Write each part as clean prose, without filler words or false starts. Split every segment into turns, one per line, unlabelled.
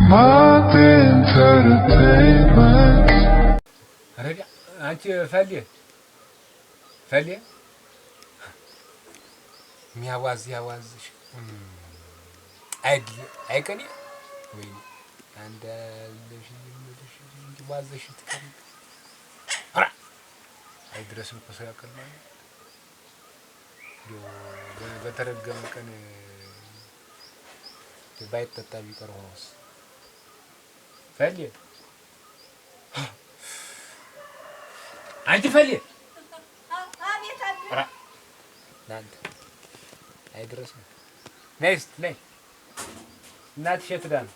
my entertainment.
رجع أنت فلي مياواز أي كني وين عند وازش تكلم هرا أي درس مقصير كلمان يو بترجم كان البيت تتابع كروس فلي أنت فلي هرا نانت أي درس نيست ليه نات شتدان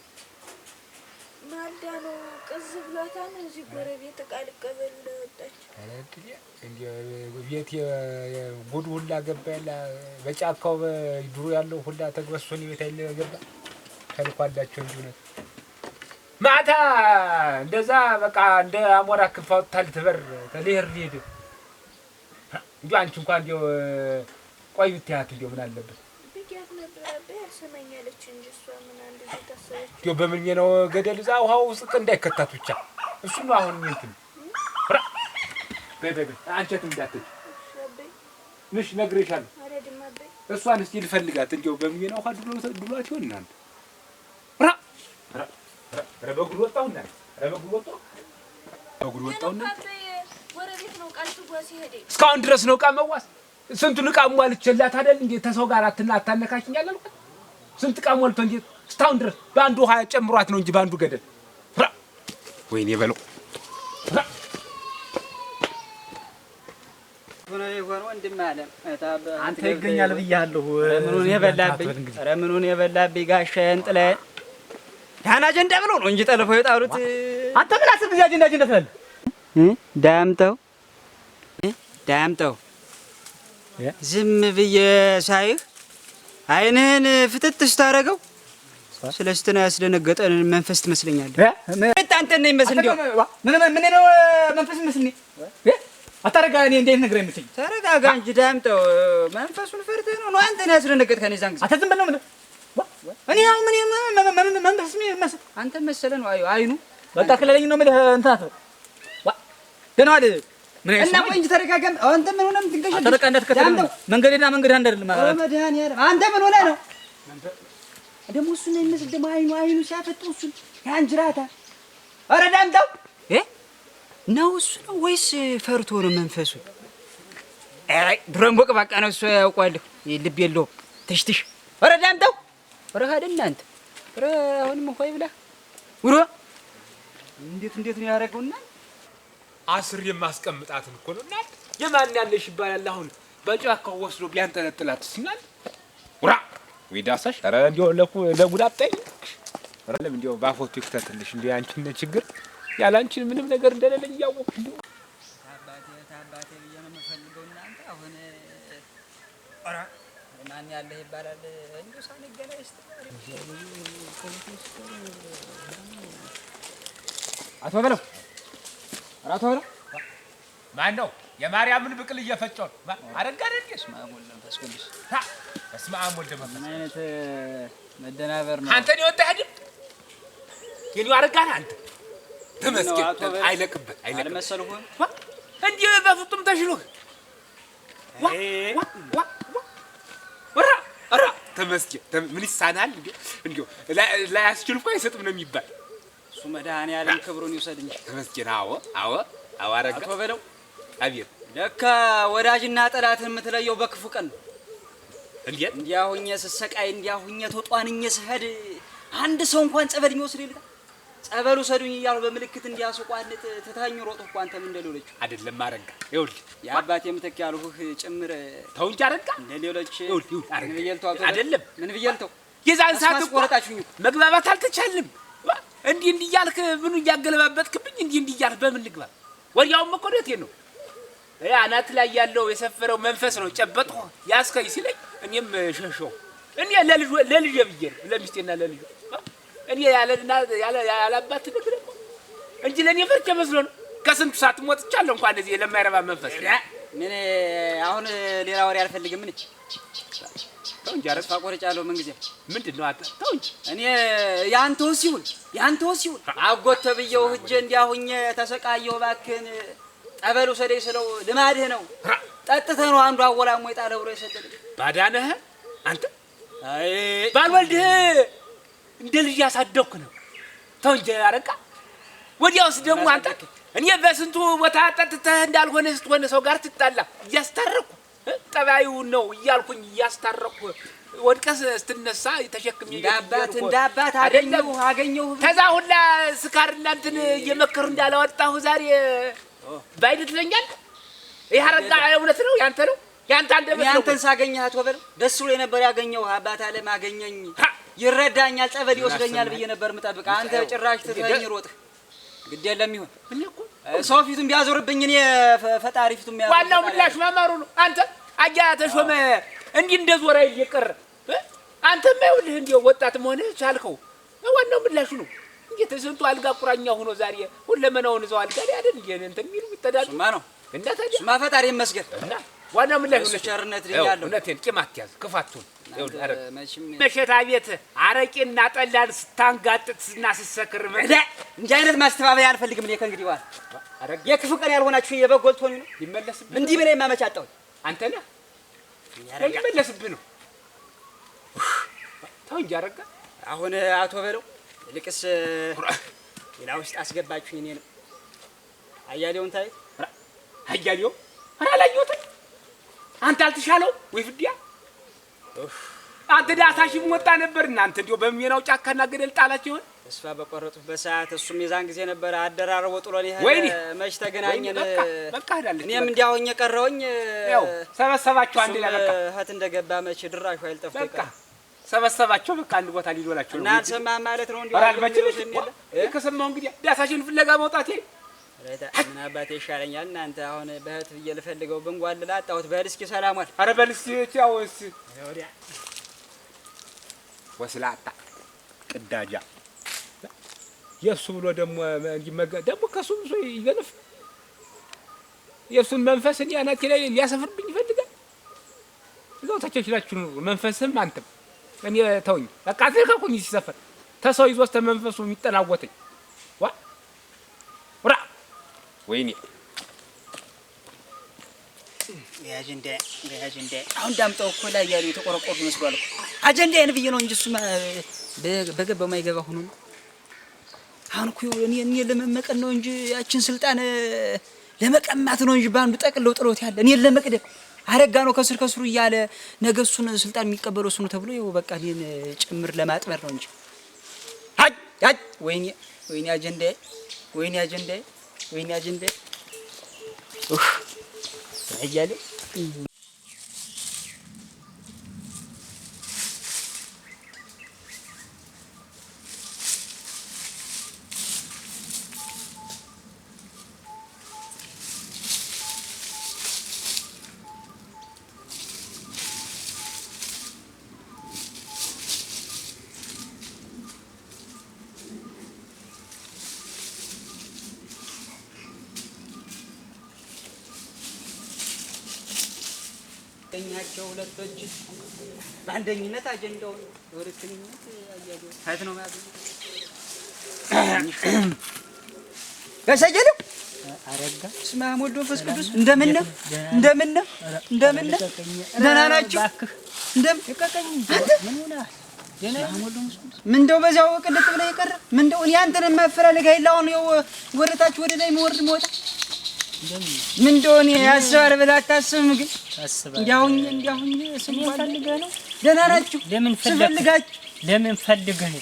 ማዳኑ ቅዝ ብሏታን እዚህ ጎረቤት ቃል ቀበል ወጣች
አላንተ እንዴ ቤት የጉድ ሁላ ገባላ በጫካው ድሮ ያለው ሁላ ተግበሶን ቤት አይለ ገባ ተልኳላቸው እንጂ ነው ማታ እንደዛ በቃ እንደ አሞራ ክፋው ታልተበር ተለህር ሊሄድ እንዴ አንቺ እንኳን እንዴ ቆይት ያት እንዴ ምን አለበት
ቢያት ነበር ያሰማኛለች እንጂ እሷ ምን አንድ ተሰለች
እንዴ በምን ነው ገደል እዛ ውሃው ውስጥ እንዳይከታት ብቻ እሱ ነው አሁን እንትን በበበ አንቺት እንዳትች ንሽ ነግሬሻለሁ
አረድማበይ
እሷን እስቲ ልፈልጋት እንዴ በምን ነው ውሃ ድሏት ይሆናል ረበጉል ወጣውና ረበጉል ወጣውና
ጎረቤት ነው ቃል ትጓዝ ይሄድ
እስካሁን ድረስ ነው ቃ መዋስ ስንቱን ቃ ሟልችላት አይደል እንዴ ተሰው ጋር አታነካሽኝ ያላልኩ ስንት ቃ ሞልቶ እንዴ እስካሁን ድረስ ባንዱ ውሃ ጨምሯት ነው እንጂ ባንዱ ገደል ወይኔ በለው
ሆነ ይሆን ወንድም አለ
አንተ ይገኛል ብያለሁ
ምኑን የበላብኝ ጋሻዬን ጥለህ ዳና አጀንዳ ብሎ ነው እንጂ ጠልፈው የጣሉት
አንተ ምን አስር ጊዜ አጀንዳ ትላለህ
ዳምጠው ዝም ብዬ ሳይህ አይንህን ፍትት ስታረገው ስለስትና ያስደነገጠን መንፈስ ትመስለኛለህ አንተ ነኝ መስል እንዴ
ምን ነው መንፈስ መስል ነኝ አታረጋ እኔ እንዴት ነግረኝ መስል
ተረጋጋ እንጂ ዳምጠው መንፈሱን ፈርተህ ነው አንተን ያስደነገጥከኝ ዛን ጊዜ
አትዝም ብለው ምን እኔ አሁን ምን መንፈስ መስል
አንተ መሰለ ነው አይኑ
በቃ ክለለኝ ነው ማለት እንታት ደህና አይደል ምን
እና ቆይ እንጂ ተረጋጋም አንተ ምን ሆነህ ምትንገሽ
ተረጋጋ እንዳትከተል መንገዴና መንገድ አንድ አይደለም
መድሃን ያለ አንተ ምን ሆነህ ነው ደግሞ እሱ ነው የሚመስል ደግሞ አይኑ ሲያፈጥ እሱ ያንጅራታ ኧረ ዳምጠው ነው እሱ ነው ወይስ ፈርቶ ነው መንፈሱ አይ ድሮም ቦቅ በቃ ነው እሱ ያውቃለሁ ልብ የለውም ትሽትሽ ኧረ ዳምጠው ኧረ አይደል አንተ ኧረ አሁንም ሆይ ብላ ውሮ እንዴት ነው ያደረገውና
አስር የማስቀምጣትን እኮ ነው እና የማን ያለሽ ይባላል አሁን በጫካው ወስዶ ቢያንጠለጥላት ሲናል ውራ ወይ ዳሳሽ ኧረ እንዲው ለጉዳጣይ ኧረ ለምን እንዲው ባፎቱ ይክተትልሽ እንዴ አንቺን ችግር ያላንቺ ምንም ነገር እንደሌለኝ ያወቅሽ እንዴ
ታባቴ ብዬ ነው የምፈልገው እናንተ አሁን ኧረ ማን ያለህ ይባላል እንዴ ሳንገናኝ
አቶ በለው
ማን ነው የማርያምን ብቅል እየፈጨው አረጋረንከስ
ማሙል መንፈስ ቅዱስ
በስመ አብ ወልድ መንፈስ
ምን አይነት መደናበር ነው
አንተ ነው ወጣህ አይደል የኔው አረጋና አንተ ተመስገን አይለቅበት
አልመሰልሁም
እንዴ በፍጡም ተሽሎህ ወራ ተመስገን ምን ይሳናል እንዴ ላይ አስችል እኮ አይሰጥም ነው የሚባል
እሱ መድኃኒዓለም ክብሩን ይውሰድ እንጂ
ተመስገን አዎ አረጋ
አቶ በለው
አቤት
ለካ ወዳጅና ጠላትን የምትለየው በክፉ ቀን ነው
እንዴት
እንዲያሁኘ ስሰቃይ እንዲያሁኘ ተጧንኘ ስሄድ አንድ ሰው እንኳን ጸበል የሚወስድ ይልካ ጸበሉ ሰዱኝ እያሉ በምልክት እንዲያስቋንጥ ተታኝ ሮጥ እኮ አንተም እንደሌሎች
አይደለም አረጋ ይኸውልህ
የአባቴ ምትክ ያልሁህ ጭምር
ተው እንጂ አረጋ
እንደሌሎች
ምን
ብየልተው
አይደለም
ምን ብየልተው
የዛን ሰዓት እኮ
ቆረጣችሁኝ
መግባባት አልተቻለም እንዲህ እያልክ ምኑ እያገለባበጥክብኝ እንዲህ እያልክ በምን ልግባ ወዲያውም እኮ ደቴ ነው አናት ላይ ያለው የሰፈረው መንፈስ ነው ጨበጥኩ ያስከይ ሲለኝ እኔም ሸሸው እኔ ለልጅ ብዬ ለሚስቴና ለልጅ እኔ ያለአባት ነገር እንጂ ለኔ ፈርቼ መስሎ ነው ከስንቱ ሰዓት ሞትቻለሁ እንኳን እንደዚህ ለማይረባ መንፈስ
ምን አሁን ሌላ ወሬ አልፈልግም ምን ተስፋ ቆርጫለሁ። ምን ጊዜ
ምንድነው አንተ? ተው እንጂ
እኔ ያንተው ሲውል አጎት ተብዬው ሂጅ እንዲያሁኝ ተሰቃየው። እባክህን ጠበል ውሰደኝ ስለው ልማድህ ነው ጠጥተህ ነው አንዱ አወላሞ ይጣለው ብሎ የሰደደኝ
ባዳነህ አንተ። አይ ባልወልድህ እንደ ልጅ ያሳደግኩ ነው። ተው እንጂ አረጋ። ወዲያውስ ደግሞ አንተ እኔ በስንቱ ቦታ ጠጥተህ እንዳልሆነ ስትሆነ ሰው ጋር ትጣላ እያስታረኩ ጠባዩ ነው እያልኩኝ እያስታረኩ ወድቀስ ስትነሳ ተሸክም
እንዳባት አገኘሁ።
ከዛ ሁላ ስካርና እንትን እየመከሩ እንዳላወጣሁ ዛሬ ባይድ ትለኛለህ። ይሄ አረጋ እውነት ነው ያንተ ነው ያንተ አንደበት ነው።
ያንተን ሳገኘህ አትወበል ደስ ብሎ ነበር ያገኘው። አባት አለም አገኘኝ ይረዳኛል ጸበል ይወስደኛል ብዬ ነበር የምጠብቅ። አንተ ጭራሽ ትተኸኝ ሮጥህ። ግድ የለም ይሁን እኮ ሰው ፊቱን ቢያዞርብኝ እኔ ፈጣሪ ፊቱን የሚያዞር
ዋናው ምላሽ ማማሩ ነው። አንተ አያ ተሾመ እንዲህ እንደዞራ ይቀር አንተማ ይኸውልህ እንደው ወጣት መሆንህ ቻልከው። ዋናው ምላሹ ነው እንጂ ተስንቱ አልጋ ቁራኛ ሆኖ ዛሬ ሁለመናውን እዛው አልጋ ላይ አይደል እንዴ እንትን የሚሉ ይተዳሉ
ነው
እና ታዲያ
ስማ ፈጣሪ ይመስገን እና
ዋናው ምላሹ ነው።
ቸርነት ይላል
እውነቴን ቂም አትያዝ ክፋቱን መሸታ ቤት አረቄና ጠላን ስታንጋጥጥና ስትሰክር
እንዲህ አይነት ማስተባበያ አልፈልግም። እኔ ከእንግዲህ በኋላ የክፉ ቀን ያልሆናችሁ የበጎልቶኝ ነው
ይመለስብህ።
እንዲህ ብለህ ማመቻጣው
አንተ ነህ ይመለስብህ ነው። ተው እንጂ አረጋ።
አሁን አቶ በለው ልቅስ ሌላ ውስጥ አስገባችሁ። እኔ ነው አያሌውን ታይት
አያሌው አላየሁትም። አንተ አልተሻለው ወይ ፍዲያ አንተ ዳሳሽም ወጣ ነበር። እናንተ እንዲያው በሚናው ጫካና ገደል ጣላችሁ ይሆን?
ተስፋ በቆረጡበት ሰዓት እሱም የዛን ጊዜ ነበር አደራረቦ ጥሎን ይሄ መች ተገናኘን።
በቃ አይደለም
እኔም እንዲያውኝ ቀረውኝ።
ያው ሰበሰባችሁ አንድ ላይ በቃ
እህት እንደገባ መች ድራሹ አይልጠፍቶ
በቃ ሰበሰባችሁ በቃ አንድ ቦታ ሊዶላችሁ ነው።
እና አልሰማህም ማለት ነው እንዴ?
አራል ከሰማሁ እንግዲህ ዳሳሽን ፍለጋ መውጣቴ
ምን አባቴ ይሻለኛል። እናንተ አሁን በእህት ብዬ ልፈልገው ብንጓልላ አጣሁት። በል እስኪ ሰላም ዋል።
ኧረ በል እስኪ ቻውስ ወዲያ ወስላታ ቅዳጃ የሱ ብሎ ደግሞ ደግሞ ከሱ ብዙ ይገለፍ የሱን መንፈስ እኔ አናቴ ላይ ሊያሰፍርብኝ ይፈልጋል። እዛው ተቸችላችሁ መንፈስም አንተም እኔ ተውኝ በቃ አትልከኩኝ። ሲሰፈር ተሰው ይዞ መንፈሱ የሚጠናወተኝ ወራ ወይኔ
ያጀንዳ አሁን ዳምጠው እኮ ላይ ያሉ የተቆረቆሩ መስሏል እኮ አጀንዳዬን ብዬ ነው እንጂ እሱማ በገባው ማይገባ ሆኖ ነው። አሁን እኮ እኔ ለመመቀን ነው እንጂ ያችን ስልጣን ለመቀማት ነው እንጂ ባንዱ ጠቅለው ጥሎት ያለ እኔን ለመቅደም አረጋ ነው ከስር ከስሩ እያለ ነገ እሱን ስልጣን የሚቀበለው እሱ ነው ተብሎ ይኸው በቃ እኔን ጭምር ለማጥበር ነው እንጂ አይ ወይኔ አጀንዳዬ አያሌው ተኛቸው ሁለቶች በአንደኝነት አጀንዳው ወርክኝነት አያሌው ታይት ነው ማለት ጋሻጀለው አረጋ ስማ ወልድ መንፈስ ቅዱስ እንደምን ነው ደህና ናችሁ? እንደምን ይቀቀኝ ምን ሆነ ምንደው በዛው ቅልጥ ብለ ይቀር ምንደው እኔ አንተን ማፈራለግ አይላው ነው ወረታች ወደ ላይ መወርድ ሞታ ምንደው እኔ ያስባል ብላ አታስብም? ግን እንዲያውኝ ስም ፈልገህ ነው? ደህና ናችሁ? ለምን ፈልጋችሁ? ለምን ፈልገህ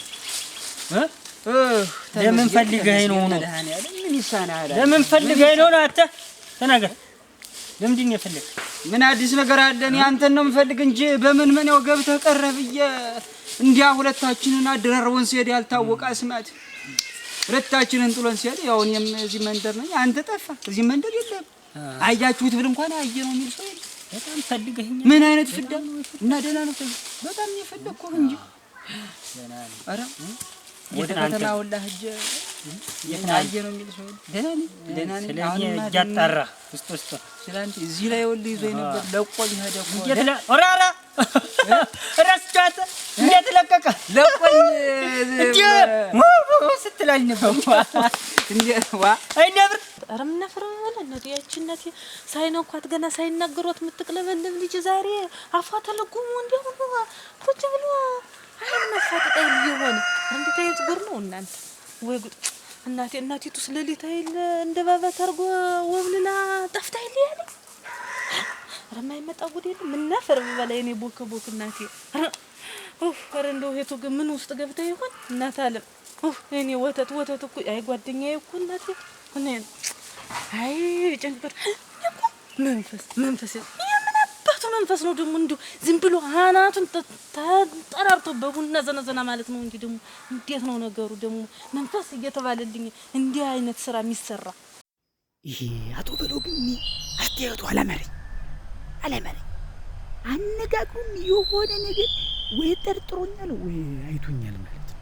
ነው? ምን ይሳናል? ለምን ፈልገህ ነው? አንተ ተናገር። ለምንድን ነው የፈለግህ? ምን አዲስ ነገር አለ? እኔ አንተን ነው የምፈልግ እንጂ በምን ያው ገብተህ ቀረብዬ እንዲያ ሁለታችንን አደራርቦን ሲሄድ ያልታወቀ አስማት ሁለታችንን ጥሎን ሲሄድ ያው እኔም እዚህ መንደር ነኝ፣ አንተ ጠፋ። እዚህ መንደር የለም። አያችሁት ብል እንኳን አየ ነው የሚል ሰው የለም። በጣም ፈልገኸኝ ምን አይነት ፍዳ እና ደህና ነው። በጣም የፈለግኩህ እንጂ ደህና ነው። ኧረ ወደ ከተማ ሁላ ሂጅ አየ ነው የሚል ሰው የለም። ደህና ነኝ። አሁን እያጣራ ውስጥ ስላንተ እዚህ ላይ ወልድ ይዞኝ ነበር ለቆ ቢሄድ እኮ
ረስቻት እንዴት ለቀቀ
ለቆኝ
እንዴ ስትላል ነበር
እንዴ ዋ
አይ ነብር
ኧረ ምን ነፍር እናቴ ያቺነቴ ሳይነኳት ገና ሳይናገሯት የምትቅለበለብ ልጅ ዛሬ አፏ ተለጉሞ እንደው ቁጭ ብሎ አይን መፋጠጣይ ይሆን እንዴት አይነት ጉር ነው እናንተ ወይ ጉድ እናቴቱ ስለሊት አይል እንደባባ ታርጎ ወብልና ጠፍታ ይልያለ ረማይመጣ ጉድ የለም ምን ነፍር በላይ እኔ ቦከ እናቴ ኧረ እንደው ሄቶ ግን ምን ውስጥ ገብታ ይሆን እናት አለም እኔ ወተት እኮ አይ ጓደኛዬ እኮ እናቴ እኔ አይ ጭንቅር መንፈስ የምናባቱ መንፈስ ነው ደግሞ እንዲሁ ዝም ብሎ አናቱን ተጠራርቶ በቡና ዘነዘና ማለት ነው እንጂ ደግሞ እንዴት ነው ነገሩ ደግሞ መንፈስ እየተባለልኝ እንዲህ አይነት ስራ የሚሰራ
ይሄ አቶ በለው ግን አስተያየቱ አላማረኝ አነጋግሩም የሆነ ነገር ወይ ጠርጥሮኛል ወይ አይቶኛል ማለት ነው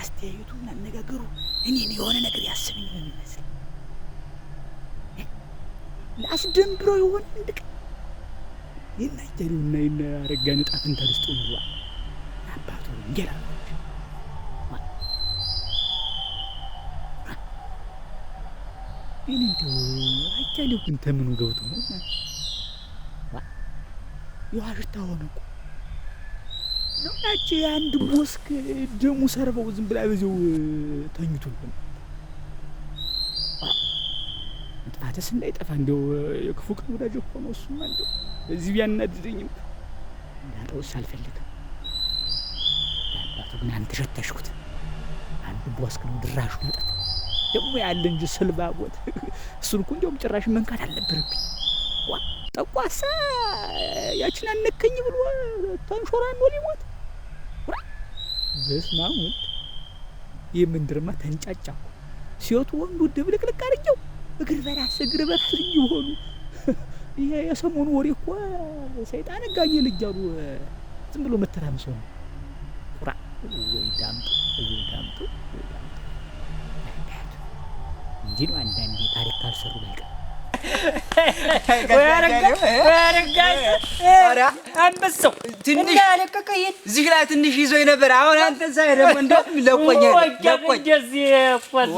አስተያየቱና አነጋገሩ እኔን የሆነ ነገር ያስብኝ ነው የሚመስል ላስደንብሮ ይሆን እንድቅ የናይተሩና የናረጋን ጣፍን ተርስጦ ነው አባቱ እንጀራ እኔ እንደው አያሌው ግን ተምኑ ገብቶ ነው ይዋሽታ ሆነ እኮ ነው ያቺ አንድ ቦስክ ደሙ ሰርበው ዝም ብላ በዚው ተኝቶልኝ ጥፋትስ እንዳይጠፋ እንደው የክፉ ቀን ወዳጅ እኮ ነው እሱማ እንደው እዚህ ቢያናድደኝም እንዳጠውስ አልፈልግም አባቱ ግን አንተ ሸተሽኩት አንድ ቦስክ ነው ድራሹ ነጠፍ ደግሞ ያለ እንጂ ስልባቦት እሱን እኮ እንደውም ጭራሽ መንካት አልነበረብኝ ዋ ጠቋሳ ያችን አነከኝ ብሎ ተንሾራኖ ሊሞት በስማም ወንድ የምንድርማ ተንጫጫኩ ሲወጡ ወንዱ ድብልቅልቅ አድርጌው እግር በራስ ይሆኑ ይሄ የሰሞኑ ወሬ እኮ ሰይጣን ጋኝ ልጅ አሉ ዝም ብሎ መተራምሶ ነው ቁራ ወይ ዳምጡ እንጂ ነው አንዳንዴ ታሪክ ካልሰሩ ባይቀር
ኧረ አንበሳው ትንሽ አለቀቀ እዚህ ላይ ትንሽ ይዞኝ ነበር አሁን አንተን ሳይ ደግሞ እንደው ለቆኝ
እንደዚህ ቆዝ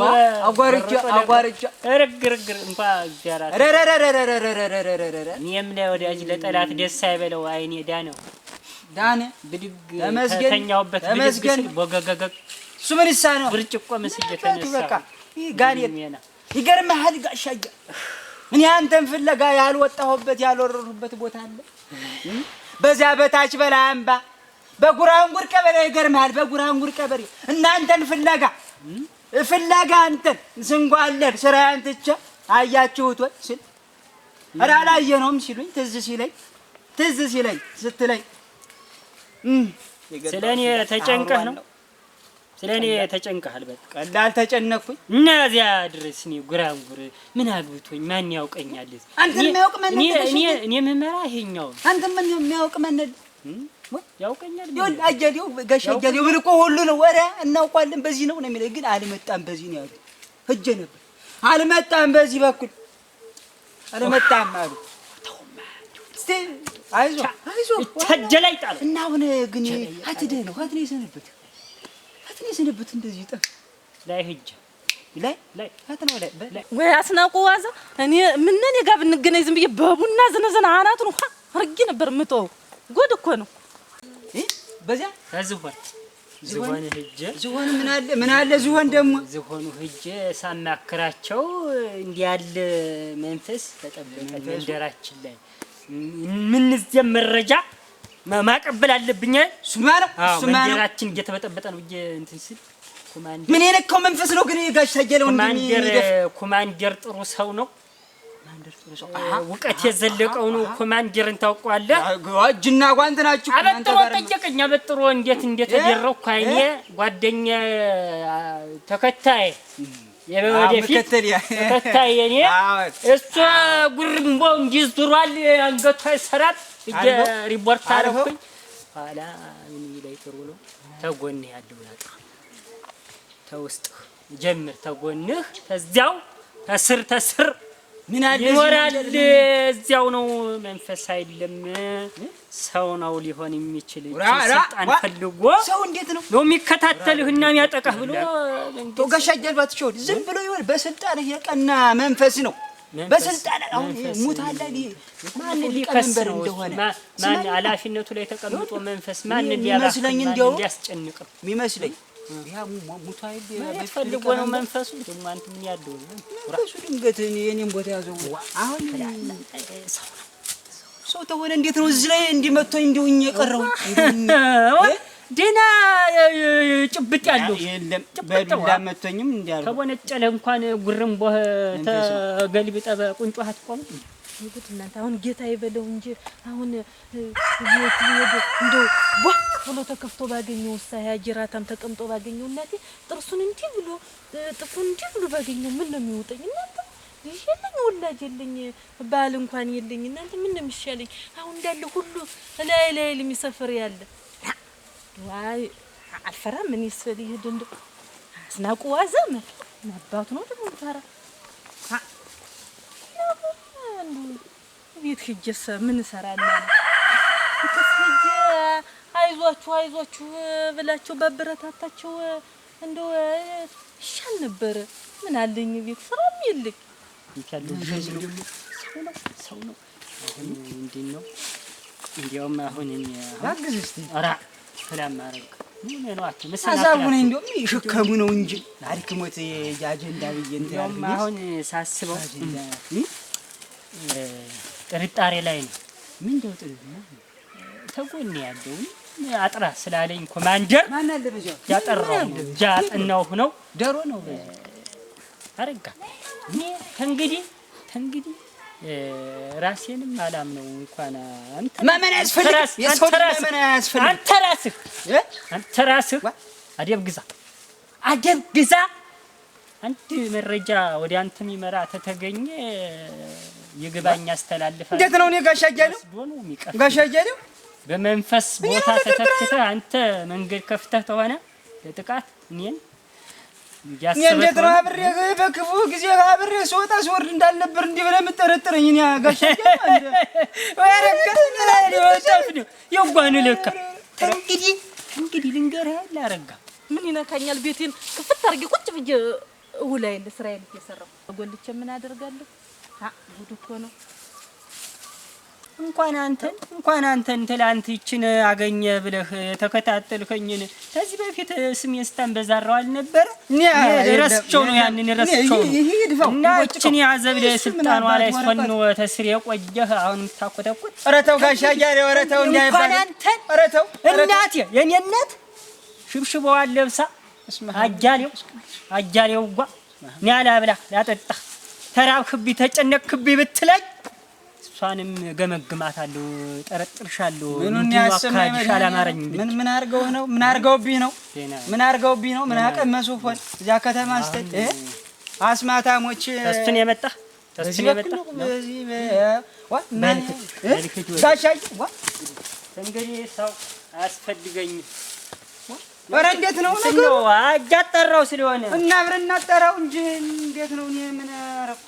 አጓርቻ
ረግርግር እንኳን ጃራ እኔም ላይ ወዳጅ ለጠላት ደስ አይበለው አይኔ ዳነ ብድግ ተኛውበት ብድግ ቦገገገ
እሱ ምን ይሳነው
ብርጭቆ መስዬ ተነሳ
በቃ ጋኔና ይገርምሃል ጋሻዬ እኔ አንተን ፍለጋ ያልወጣሁበት ያልወረሩበት ቦታ አለ በዚያ በታች በላምባ በጉራንጉር ቀበሌ ይገርምሃል በጉራንጉር ቀበሌ እናንተን ፍለጋ አንተን ስንጓለል ስራዬን ትቼ አያችሁት ወይ ስል ኧረ አላየነውም ሲሉኝ ትዝ ሲለኝ ስትለኝ
ስለኔ ተጨንቀህ ነው ስለኔ ተጨንቀሃል በቃ
ቀላል ተጨነኩኝ
እና እዚያ ድረስ እኔ ጉራንጉር ምን አግብቶኝ ማን ያውቀኛል
አንተን የሚያውቅ ማን
እኔ መመራ ይሄኛው
አንተን ምን የሚያውቅ ማን
ያውቀኛል
ይሁን አጀሌው ጋሻጀሌው ምን እኮ ሁሉ ነው ወሬ እናውቃለን በዚህ ነው የሚለው ግን አልመጣም በዚህ ነው ያለው ሂጄ ነበር አልመጣም በዚህ በኩል አልመጣም አሉ አይዞ
ተጀላይ ጣል
እና አሁን ግን አትደህ ነው አትኔ ሰነበት እንደዚህ ጠፍ
ላይ ሂጅ ላይ
አትነው ላይ
ወይ አስናቁ ዋዛ እኔ ምን ነኝ ጋር ብንገናኝ ዝም ብዬ በቡና ዘነዘና አናቱን እንኳን አርጊ ነበር ምተው ጎድ እኮ ነው
በዚያ
ዝሆን ሂጅ
ዝሆን ምን አለ ዝሆን ደግሞ
ዝሆኑ ሂጅ ሳማክራቸው እንዲህ ያለ መንፈስ ተጠበቀ መንደራችን ላይ ምን ዝም መረጃ ማቀበል አለብኝ
ሱማ ነው
መንደራችን እየተበጠበጠ ነው እንትን ሲል
ኮማንደር ምን የነካው መንፈስ ነው ግን ጋሽ ታጀለው
ኮማንደር ጥሩ ሰው ነው ውቀት የዘለቀው ነው ኮማንደርን ታውቀዋለህ
እጅና ጓንት ናችሁ
አበጥሮ ጠየቀኝ አበጥሮ እንዴት ተደረኩ አይኔ ጓደኛ ተከታይ የወደፊት ተከታይ እኔ እሱ ጉርምቦ እንዲዝሯል አንገቷ ሰራት ሪፖርት አረኩኝ ኋላ ምን ይላይ ጥሩ ነው ተጎንህ ያለው ያጣ ተውስጥ ጀምር ተጎንህ ተዚያው ተስር
ምን አለ
ይኖራል። እዚያው ነው መንፈስ አይደለም ሰው ነው ሊሆን የሚችል ስልጣን ፈልጎ
ሰው እንዴት ነው
የሚከታተልህና የሚያጠቃህ ብሎ
ጋሻ ጀልባትሾ ዝም ብሎ ይሆን በስልጣን የቀና መንፈስ ነው። በስልጣን አሁን ሙታላ
ማን ሊከስር እንደሆነ ማን ኃላፊነቱ ላይ ተቀምጦ መንፈስ ማን ሊያባስለኝ እንደው ሊያስጨንቅ የሚመስለኝ ያ ሙታይል ፈልጎ ነው መንፈሱ። ደግሞ አንተ ምን ያለው መንፈሱ ድንገት የኔን ቦታ ያዘው። አሁን ሰው ተሆነ እንዴት ነው እዚህ ላይ እንዲመቶኝ እንደውኝ የቀረው ደና ጭብጥ ያለው የለም በዱላ መቶኝም እንዲያለው ተቦነጨለ እንኳን ጉርምቦ ተገልብጠ በቁንጮ አትቆም
ይጉድ እናንተ አሁን ጌታ ይበለው እንጂ አሁን ይሄድ እንደው ብሎ ተከፍቶ ባገኘው ሳያጅራታም ተቀምጦ ባገኘው እናቴ ጥርሱን እንዲህ ብሎ ጥፉን እንዲህ ብሎ ባገኘው ምን ነው የሚወጣኝ እናንተ? ይሄንን ወላጅ የለኝ ባል እንኳን የለኝ እናንተ ምን ነው የሚሻለኝ? አሁን እንዳለ ሁሉ ላይ የሚሰፍር ያለ ዋይ አልፈራም። ምን ይስል ይሄድ እንደው አስናቁ ዋዘም አባቱ ነው ደግሞ ታራ ቤት ሂጅስ ምን እሰራለሁ? ከፈጀ አይዟችሁ ብላችሁ በብረታታችሁ እንደው ይሻል ነበር። ምን አለኝ ቤት ስራም የለኝ ይቻላል። ሰው ነው አሁን እንዴት ነው እንዲያውም አሁን እኔ አግዝስቲ አራ ሰላም ማረግ ምን ነው አት መሰናከሉ ነው እንደውም ይሽከሙ ነው እንጂ አድክሞት የአጀንዳ ብዬ እንትን አሁን ሳስበው ጥርጣሬ ላይ ነው። ምን ደውጥል ነው ተጎን ያለው አጥራ ስላለኝ ኮማንደር ማን አለ በጃ ያጠራው ያጠናው ነው ደሮ ነው አረጋ እኔ ከእንግዲህ ራሴንም አላም ነው እንኳን አንተ ማመን ያስፈልግ የሰው ማመን ያስፈልግ አንተ ራስህ አደብ ግዛ አንድ መረጃ ወደ አንተ የሚመራ ተተገኘ ይግባኝ አስተላልፋለሁ። እንዴት ነው? እኔ ጋሻያለው በመንፈስ ቦታ ተተክተህ አንተ መንገድ ከፍተህ ተሆነ ለጥቃት እኔን እንዴት ነው አብሬ በክፉ ጊዜ አብሬ ስወጣ ስወርድ እንዳልነበር እንዲህ ብለህ የምትጠረጥረኝ? እኔ ጋሻያለው ወረከኝ ላይ ወጣፍኝ የጓኑ ለካ እንግዲህ ልንገርህ ላረጋ ምን ይነካኛል? ቤቴን ክፍት አድርጌ ቁጭ ብዬ ውላይል እስራኤል እየሰራሁ ጎልቼ ምን አደርጋለሁ? ጉድ እኮ ነው። እንኳን አንተን ትላንት ይችን አገኘ ብለህ የተከታተልከኝን ከዚህ በፊት ስሜን ስታንበዛራው አልነበረ? ረስቸው ነው ያንን ረስቸው ነው እና ይችን ያዘ ብለህ ስልጣኗ ላይ ሆኖ ተስሬ ቆየህ። አሁን ታቆጠቁጥ ኧረ ተው ጋሻያሌ ኧረ ተው እንዳይባል ኧረ ተው እናቴ የኔ እናት ሽብሽበዋን ለብሳ አጃሌው ጓ ኒያላ ብላ ላጠጣ ተራብክብኝ ተጨነቅክብኝ ብትለኝ እሷንም ገመግማታለሁ፣ ጠረጥርሻለሁ። ምኑን ያሰማኝ አላማረኝ። ምን አርገውብኝ ነው? ምን አቀመሱ ፎን እዛ ከተማ አስተት አስማታሞች ተስቱን የመጣ በዚህ ጋሻይ እንግዲህ ሰው አያስፈልገኝም። ኧረ እንዴት ነው ነገሩ? አጃጠራው ስለሆነ እና አብረን እናጠራው እንጂ እንዴት ነው? እኔ ምን አረኩ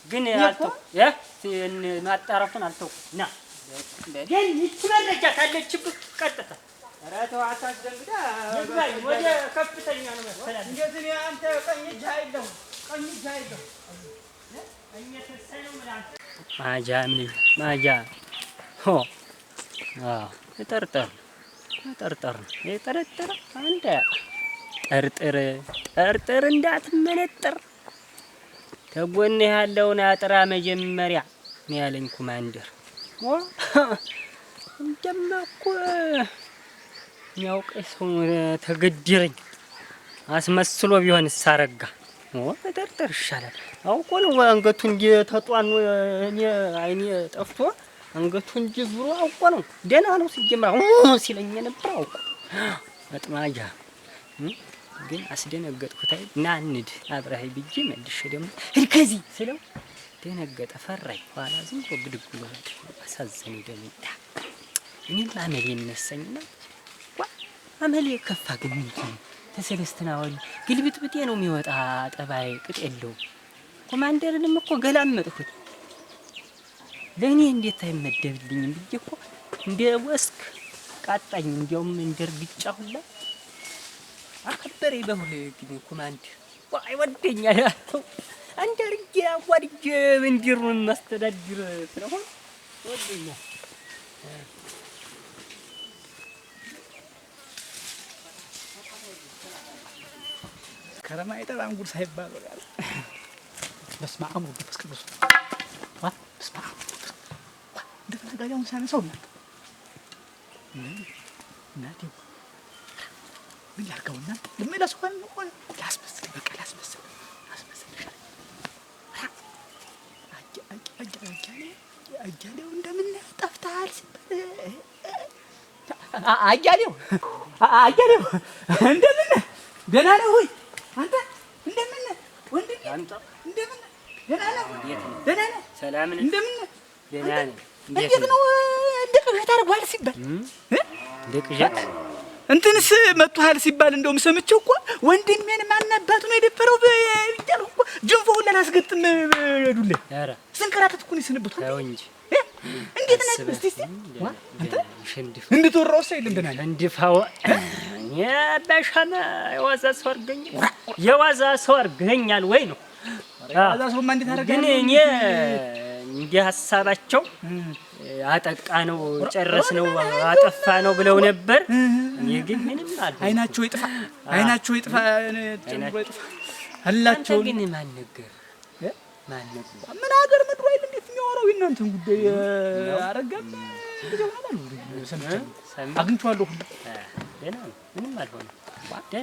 ግን አልተው ማጣራፉን አልተው ና ግን ይችላልካ ታለችብህ ቀጥታ ኧረ ተው አታስደንግዳ ወደ ከፍተኛ ነው መሰለኝ። እንዴት ነው አንተ ቀኝ እጅ አይደለም እኛ ተሰነው ማለት ማጃ ሆ ተጠርጠር የጠረጠረ አንተ ጠርጥር እንዳትመነጥር ተጎን ያለውን አጥራ መጀመሪያ ነው ያለኝ ኮማንደር። እንደማኮ ያውቀኝ ሰው ተገድረኝ አስመስሎ ቢሆን ሳረጋ ተጠርጥር ይሻላል። አውቆ ነው አንገቱ እንጂ ተጧን እኔ አይኔ ጠፍቶ አንገቱ እንጂ ዙሮ አውቆ ነው። ደህና ነው ሲጀምር ሲለኝ ነበር አውቆ አጥማጃ ግን አስደነገጥኩት። ና እንሂድ አብረኸኝ ብዬ መልሼ ደግሞ ሂድ ከዚህ ስለው ደነገጠ፣ ፈራኝ። ኋላ ዝም ብሎ ብድግ ብሎ አሳዘነኝ። ደግሞ እኔም አመሌ እነሳኝና አመሌ ከፋ። ግን ምንድን ነው ተሰለስትና ወዲህ ግልብጥብጤ ነው የሚወጣ ጠባይ ቅጥ የለውም። ኮማንደርንም እኮ ገላመጥኩት።
ለእኔ እንዴት አይመደብልኝም ብዬ እኮ እንደ ወስክ ቃጣኝ። እንዲያውም እንደ እርግጫ ሁላ አከበረኝ። በሁሉ ግን ኮማንድ አይወደኛል ያለው አንድ አድርጌ አዋድጄ እንዲሩን ማስተዳድር ስለሆነ ወደኛል።
ከረማ አይጠባም ጉድ ሳይባል ወዲያል። በስመ አብ ወወልድ ወመንፈስ ቅዱስ በስመ አብ እንደገና ጋያውን ሳነሳው እናቴ ምን ላድርገው እናንተ ልመለስ ሆን ላስመስል በቃ ላስመስል አያሌው እንደምን ጠፍተሃል ሲባል አያሌው እንደምን ደህና ነህ ሆይ አንተ እንደምን ወንድሜ እንደምን ደህና ነህ ደህና ነህ
ሰላም ነህ
እንደምን
ደህና ነህ
እንዴት ነው እንደቅዠት አድርጓል ሲባል
እንደቅዠት
እንትንስ መጥቷል ሲባል እንደውም ሰምቼው እኮ ወንድሜን ማን አባቱ ነው የደፈረው ብያለሁ እኮ ጅንፎ ሁላ ላስገጥም ዱሌ
ኧረ
ስንከራተት እኮ ነው የሰነበቱ
ተው እንጂ
እንዴት ነህ እስቲ አንተ እንድትወራው ሳይልም ደህና ነህ
እንድፋው የበሻማ የዋዛ ሰው አድርገኛል ወይ ነው
ዋዛ ሰውማ እንዴት አደረገኝ
ግን እኔ እንደ ሀሳባቸው አጠቃ ነው ጨረስ ነው አጠፋ ነው ብለው ነበር። እኔ ግን ምንም አልሆነ።
አይናቸው ይጥፋ ጨምሮ ይጥፋ አላቸው።
ግን ማን ነገር
ምን ሀገር ምድሩ አይደል እንዴት የሚያወራው የእናንተን ጉዳይ አረጋም እንደው ማለት ነው። አግኝቼዋለሁ ሁሉ
ደህና ነው። ምንም አልሆነ።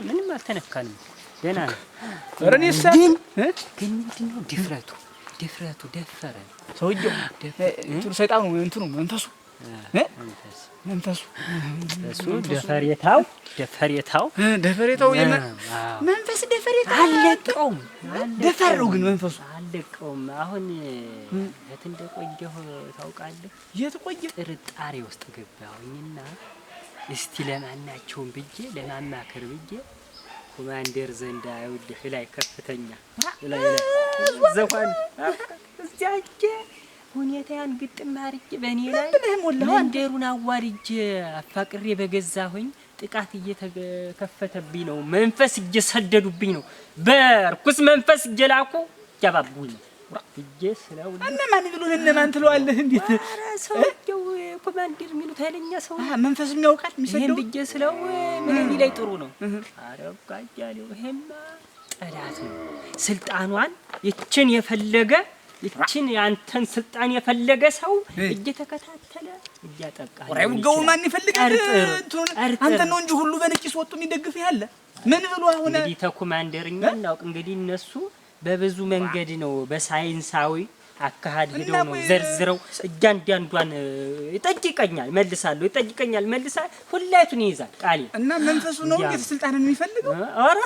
ምንም አልተነካንም። ደህና ነው።
ኧረ እኔስ
ግን ምንድን ነው ድፍረቱ ደፈረን
ሰውዬው እንትኑ ሰይጣኑ እንትኑ መንፈሱ
እሱ ደፈሬታው
መንፈስ ደፈሬታ
አለቀውም።
ደፈረው ግን መንፈሱ
አለቀውም። አሁን የት እንደቆየሁ ታውቃለህ?
የት ቆየ?
ጥርጣሬ ውስጥ ገባሁኝና እስቲ ለማናቸውም ብዬ ለማማከር ብዬ ኮማንደር ዘንዳ ይኸውልህ ላይ ከፍተኛ ላይ ዘፋን እዚያቼ ሁኔታያን ግጥም አድርጌ በእኔ ላይ መንደሩን አዋርጄ አፋቅሬ በገዛሁኝ ጥቃት እየተከፈተብኝ ነው። መንፈስ እየሰደዱብኝ ነው። በርኩስ መንፈስ እየላኩ ያባቡኝ ብዬ ስለው
እነማን ብሎን እነማን ትለዋለህ? እንዴት
ሰውየው ኮማንደር የሚሉት ኃይለኛ ሰው
መንፈስ የሚያውቃል የሚሰደው
ይሄን ብዬ ስለው ምን ላይ ጥሩ ነው አረጋጋለው። ይሄማ ጠላት ነው። ስልጣኗን ይችን የፈለገ ይችን ያንተን ስልጣን የፈለገ ሰው እየተከታተለ እያጠቃ
ወራው ማን ይፈልጋል? አንተ ነው እንጂ ሁሉ በነቂስ ወጡ የሚደግፍ ያለ ምን ብሎ አሁን
እንግዲህ ተኮማንደርኛ እናውቅ እንግዲህ እነሱ በብዙ መንገድ ነው በሳይንሳዊ አካሃድ ሄደው ነው ዘርዝረው እያንዳንዷን ይጠይቀኛል መልሳለሁ ሁላቱን ይይዛል ቃል
እና መንፈሱ ነው እንግዲህ ስልጣንን የሚፈልገው።
ኧረ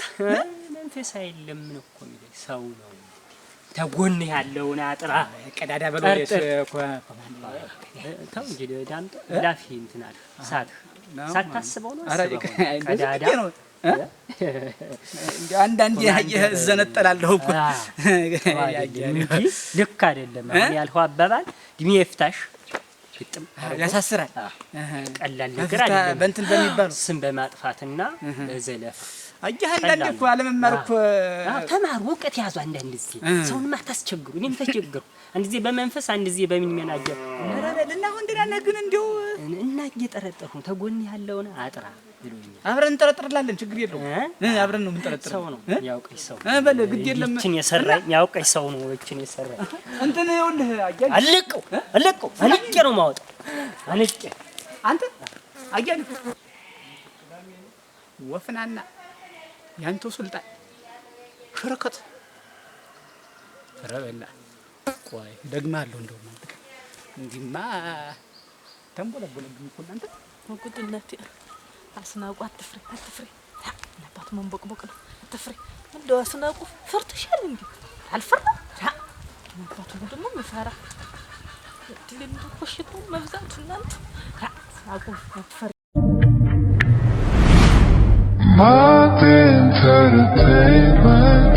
መንፈስ አይደለም ነው እኮ የሚለው ሰው ነው። ተጎን ያለውን አጥራ
ቀዳዳ በሎስ
ተው እንጂ ዳምጥ ላፊ እንትን አለ ሳታስበው ነው
ቀዳዳ ነው እንዴ አንዳንዴ ያዘነጠላለሁ እኮ
ልክ አይደለም። አሁን ያልኸው አባባል እድሜ ይፍታሽ ግጥም
ያሳስራል።
ቀላል ነገር አይደለም።
በእንትን በሚባሉ
ስም በማጥፋትና በዘለፍ
አየህ አንዳንዴ እኮ አለመማር እኮ
ተማሩ እውቀት ያዙ። አንዳንድ ጊዜ ሰውን ማታስቸግሩ። እኔም ተቸገሩ አንድ ጊዜ በመንፈስ አንድ ጊዜ በምን የሚያናጀ
እና ወንድና ግን እንደው
እና እየጠረጠርኩ ተጎን ያለውን አጥራ ብሎኛል።
አብረን እንጠረጥርላለን ችግር የለውም። አብረን ነው የምንጠረጥር።
ሰው ነው ያውቀኝ ሰው
በል ግድ የለም።
እችን የሰራኝ ያውቀኝ ሰው ነው። እችን የሰራኝ
እንትን ይኸውልህ
አለቀው አንቄ ነው የማወጣው አንቄ
አንተ አያልኩ ወፍናና ያንተው ስልጣን ሽርከት ረበላ ቆይ ደግማለሁ። እንደው ማለት እንዲማ ተንቦለቦለብኝ እኮ እናንተ
ወቁድነት አስናቁ አትፍሪ ለባት መንቦቅቦቅ ነው። አትፍሪ እንደው አስናቁ ፈርተሻል እንዴ? አልፈራም ለባቱ ደግሞ መፈራ ድልን ተቆሽቶ መብዛቱ እናንተ አቁ አትፈሪ
My entertainment